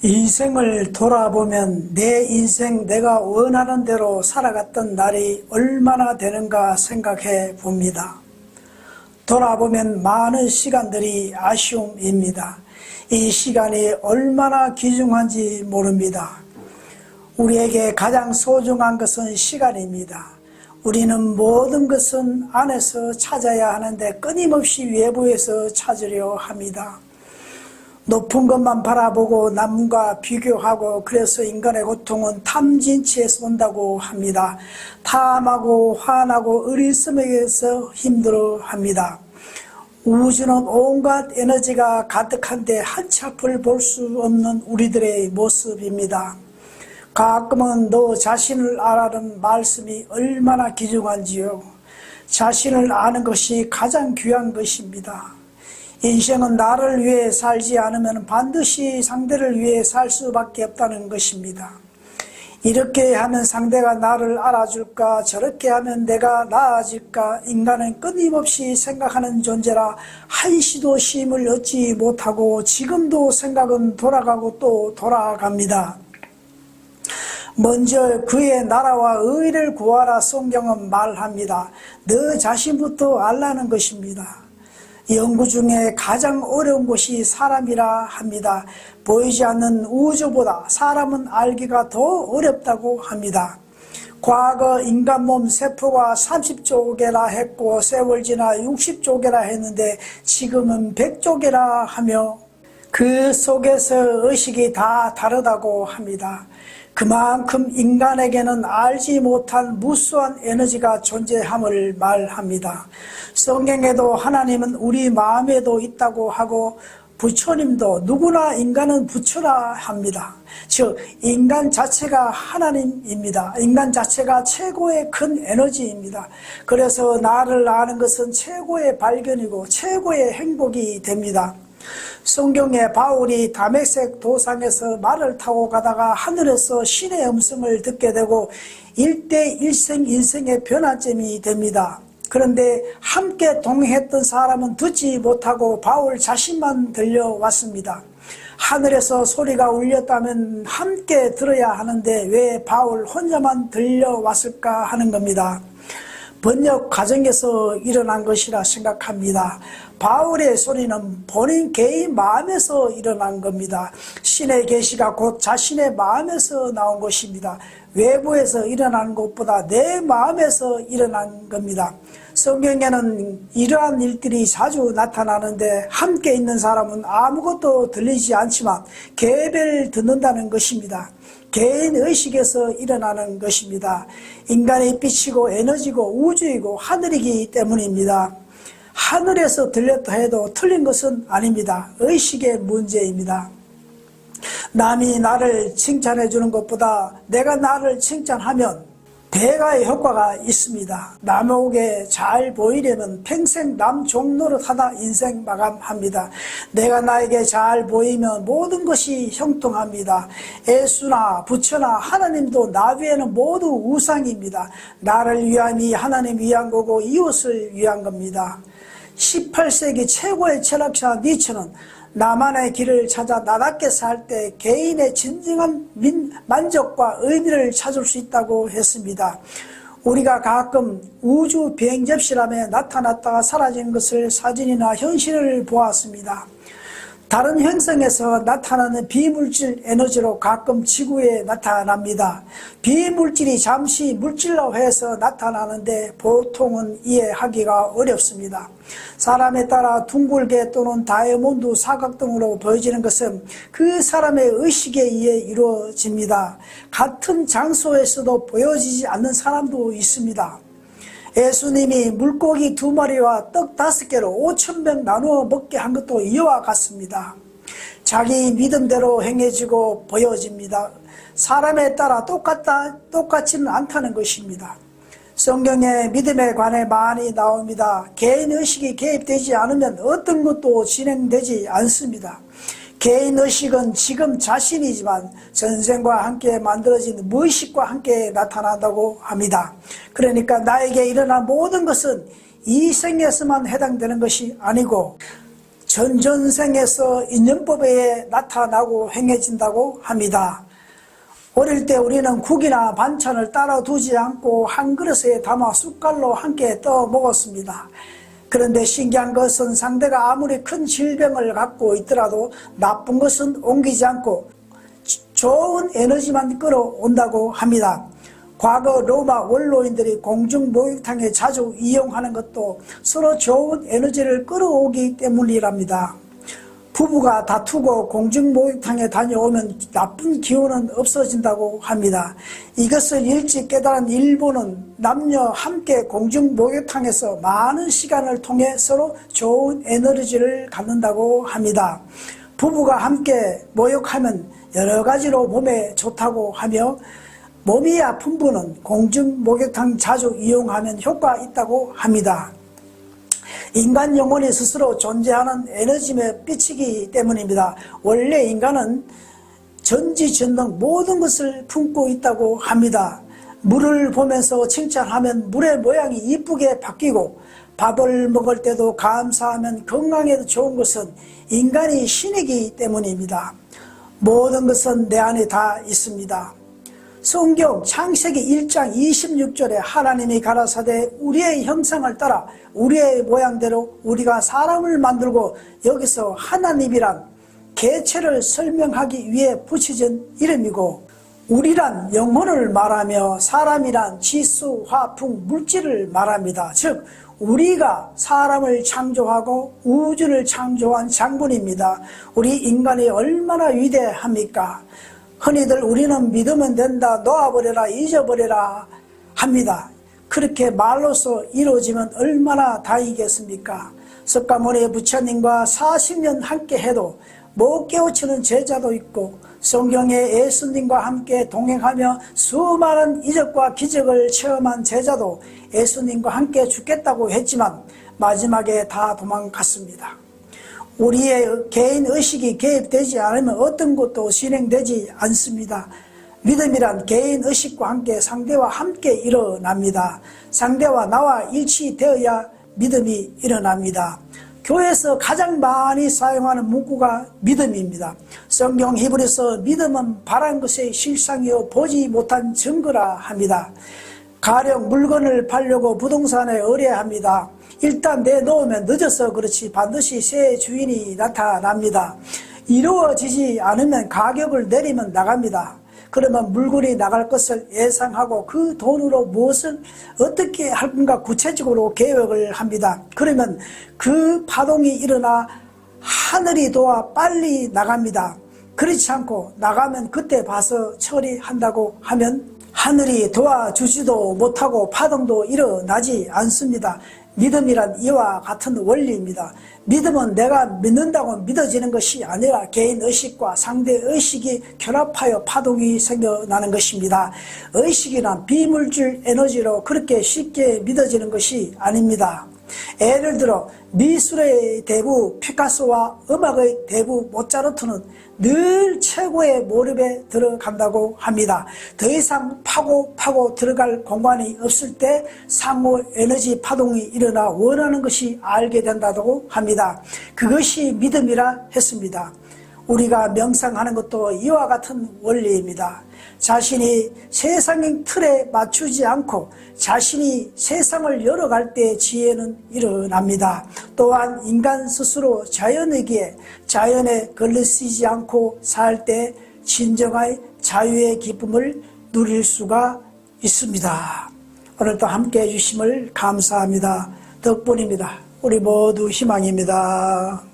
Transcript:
인생을 돌아보면 내 인생 내가 원하는 대로 살아갔던 날이 얼마나 되는가 생각해 봅니다. 돌아보면 많은 시간들이 아쉬움입니다. 이 시간이 얼마나 귀중한지 모릅니다. 우리에게 가장 소중한 것은 시간입니다. 우리는 모든 것은 안에서 찾아야 하는데 끊임없이 외부에서 찾으려 합니다. 높은 것만 바라보고 남과 비교하고 그래서 인간의 고통은 탐진치에서 온다고 합니다. 탐하고 화나고 어리석음에서 힘들어합니다. 우주는 온갖 에너지가 가득한데 한치 앞을 볼 수 없는 우리들의 모습입니다. 가끔은 너 자신을 알아라는 말씀이 얼마나 귀중한지요. 자신을 아는 것이 가장 귀한 것입니다. 인생은 나를 위해 살지 않으면 반드시 상대를 위해 살 수밖에 없다는 것입니다. 이렇게 하면 상대가 나를 알아줄까, 저렇게 하면 내가 나아질까, 인간은 끊임없이 생각하는 존재라 한시도 쉼을 얻지 못하고 지금도 생각은 돌아가고 또 돌아갑니다. 먼저 그의 나라와 의를 구하라 성경은 말합니다. 너 자신부터 알라는 것입니다. 연구 중에 가장 어려운 것이 사람이라 합니다. 보이지 않는 우주보다 사람은 알기가 더 어렵다고 합니다. 과거 인간 몸 세포가 30조 개라 했고 세월 지나 60조 개라 했는데 지금은 100조 개라 하며 그 속에서 의식이 다 다르다고 합니다. 그만큼 인간에게는 알지 못한 무수한 에너지가 존재함을 말합니다. 성경에도 하나님은 우리 마음에도 있다고 하고 부처님도 누구나 인간은 부처라 합니다. 즉 인간 자체가 하나님입니다. 인간 자체가 최고의 큰 에너지입니다. 그래서 나를 아는 것은 최고의 발견이고 최고의 행복이 됩니다. 성경에 바울이 다메섹 도상에서 말을 타고 가다가 하늘에서 신의 음성을 듣게 되고 일대일생 인생의 변화점이 됩니다. 그런데 함께 동행했던 사람은 듣지 못하고 바울 자신만 들려왔습니다. 하늘에서 소리가 울렸다면 함께 들어야 하는데 왜 바울 혼자만 들려왔을까 하는 겁니다. 번역 과정에서 일어난 것이라 생각합니다. 바울의 소리는 본인 개인 마음에서 일어난 겁니다. 신의 계시가 곧 자신의 마음에서 나온 것입니다. 외부에서 일어나는 것보다 내 마음에서 일어난 겁니다. 성경에는 이러한 일들이 자주 나타나는데 함께 있는 사람은 아무것도 들리지 않지만 개별 듣는다는 것입니다. 개인 의식에서 일어나는 것입니다. 인간의 빛이고 에너지고 우주이고 하늘이기 때문입니다. 하늘에서 들렸다 해도 틀린 것은 아닙니다. 의식의 문제입니다. 남이 나를 칭찬해 주는 것보다 내가 나를 칭찬하면 배가의 효과가 있습니다. 남에게 잘 보이려면 평생 남 종노릇하다 인생 마감합니다. 내가 나에게 잘 보이면 모든 것이 형통합니다. 예수나 부처나 하나님도 나 외에는 모두 우상입니다. 나를 위함이 하나님 위한 거고 이웃을 위한 겁니다. 18세기 최고의 철학자 니츠는 나만의 길을 찾아 나답게 살 때 개인의 진정한 만족과 의미를 찾을 수 있다고 했습니다. 우리가 가끔 우주 비행 접시람에 나타났다가 사라진 것을 사진이나 현실을 보았습니다. 다른 행성에서 나타나는 비물질 에너지로 가끔 지구에 나타납니다. 비물질이 잠시 물질로 해서 나타나는데 보통은 이해하기가 어렵습니다. 사람에 따라 둥글게 또는 다이아몬드 사각 등으로 보여지는 것은 그 사람의 의식에 의해 이루어집니다. 같은 장소에서도 보여지지 않는 사람도 있습니다. 예수님이 물고기 2마리와 떡 5개로 5,000명 나누어 먹게 한 것도 이와 같습니다. 자기 믿음대로 행해지고 보여집니다. 사람에 따라 똑같지는 않다는 것입니다. 성경에 믿음에 관해 많이 나옵니다. 개인의식이 개입되지 않으면 어떤 것도 진행되지 않습니다. 개인의식은 지금 자신이지만 전생과 함께 만들어진 무의식과 함께 나타난다고 합니다. 그러니까 나에게 일어난 모든 것은 이 생에서만 해당되는 것이 아니고 전전생에서 인연법에 나타나고 행해진다고 합니다. 어릴 때 우리는 국이나 반찬을 따라 두지 않고 한 그릇에 담아 숟갈로 함께 떠 먹었습니다. 그런데 신기한 것은 상대가 아무리 큰 질병을 갖고 있더라도 나쁜 것은 옮기지 않고 좋은 에너지만 끌어온다고 합니다. 과거 로마 원로인들이 공중목욕탕에 자주 이용하는 것도 서로 좋은 에너지를 끌어오기 때문이랍니다. 부부가 다투고 공중목욕탕에 다녀오면 나쁜 기운은 없어진다고 합니다. 이것을 일찍 깨달은 일본은 남녀 함께 공중목욕탕에서 많은 시간을 통해 서로 좋은 에너지를 갖는다고 합니다. 부부가 함께 목욕하면 여러 가지로 몸에 좋다고 하며 몸이 아픈 분은 공중목욕탕 자주 이용하면 효과 있다고 합니다. 인간 영혼이 스스로 존재하는 에너지에 삐치기 때문입니다. 원래 인간은 전지전능 모든 것을 품고 있다고 합니다. 물을 보면서 칭찬하면 물의 모양이 이쁘게 바뀌고 밥을 먹을 때도 감사하면 건강에도 좋은 것은 인간이 신이기 때문입니다. 모든 것은 내 안에 다 있습니다. 성경 창세기 1장 26절에 하나님이 가라사대 우리의 형상을 따라 우리의 모양대로 우리가 사람을 만들고, 여기서 하나님이란 개체를 설명하기 위해 붙여진 이름이고, 우리란 영혼을 말하며 사람이란 지수, 화풍, 물질을 말합니다. 즉 우리가 사람을 창조하고 우주를 창조한 장본입니다. 우리 인간이 얼마나 위대합니까? 흔히들 우리는 믿으면 된다, 놓아버려라, 잊어버려라 합니다. 그렇게 말로써 이루어지면 얼마나 다행이겠습니까? 석가모니 부처님과 40년 함께 해도 못 깨우치는 제자도 있고, 성경의 예수님과 함께 동행하며 수많은 이적과 기적을 체험한 제자도 예수님과 함께 죽겠다고 했지만 마지막에 다 도망갔습니다. 우리의 개인 의식이 개입되지 않으면 어떤 것도 진행되지 않습니다. 믿음이란 개인 의식과 함께 상대와 함께 일어납니다. 상대와 나와 일치되어야 믿음이 일어납니다. 교회에서 가장 많이 사용하는 문구가 믿음입니다. 성경 히브리서 믿음은 바란 것의 실상이요 보지 못한 증거라 합니다. 가령 물건을 팔려고 부동산에 의뢰합니다. 일단 내놓으면 늦어서 그렇지 반드시 새 주인이 나타납니다. 이루어지지 않으면 가격을 내리면 나갑니다. 그러면 물건이 나갈 것을 예상하고 그 돈으로 무엇을 어떻게 할 건가 구체적으로 계획을 합니다. 그러면 그 파동이 일어나 하늘이 도와 빨리 나갑니다. 그렇지 않고 나가면 그때 봐서 처리한다고 하면 하늘이 도와주지도 못하고 파동도 일어나지 않습니다. 믿음이란 이와 같은 원리입니다. 믿음은 내가 믿는다고 믿어지는 것이 아니라 개인의식과 상대의식이 결합하여 파동이 생겨나는 것입니다. 의식이란 비물질 에너지로 그렇게 쉽게 믿어지는 것이 아닙니다. 예를 들어 미술의 대부 피카소와 음악의 대부 모차르트는 늘 최고의 몰입에 들어간다고 합니다. 더 이상 파고 들어갈 공간이 없을 때 상호 에너지 파동이 일어나 원하는 것이 알게 된다고 합니다. 그것이 믿음이라 했습니다. 우리가 명상하는 것도 이와 같은 원리입니다. 자신이 세상의 틀에 맞추지 않고 자신이 세상을 열어갈 때 지혜는 일어납니다. 또한 인간 스스로 자연이기에 자연에 걸리지 않고 살 때 진정한 자유의 기쁨을 누릴 수가 있습니다. 오늘도 함께해 주심을 감사합니다. 덕분입니다. 우리 모두 희망입니다.